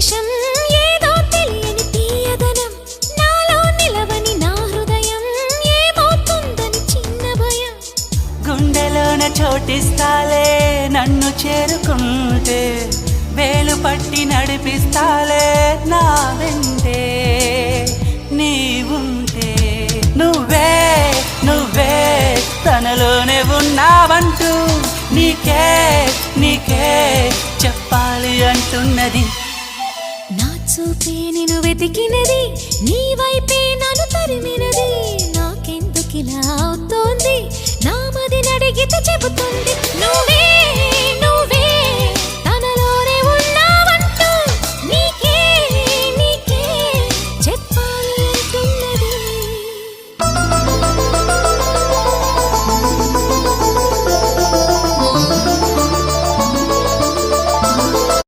నిమిషం ఏదో తెలియని తీయదనం నాలో నిలవని నా హృదయం ఏమవుతుందని చిన్న భయం గుండెలోన చోటిస్తాలే నన్ను చేరుకుంటే వేలు పట్టి నడిపిస్తాలే నా వెంటే నీవుంటే నువ్వే నువ్వే తనలోనే ఉన్నావంటూ నీకే నీకే చెప్పాలి అంటున్నది నా చూపే నిన్ను వెతికినది నీ వైపే నన్ను తరిమినది నాకెందుకిలా అవుతోంది నా మది నడిగితే చెబుతుంది నువ్వు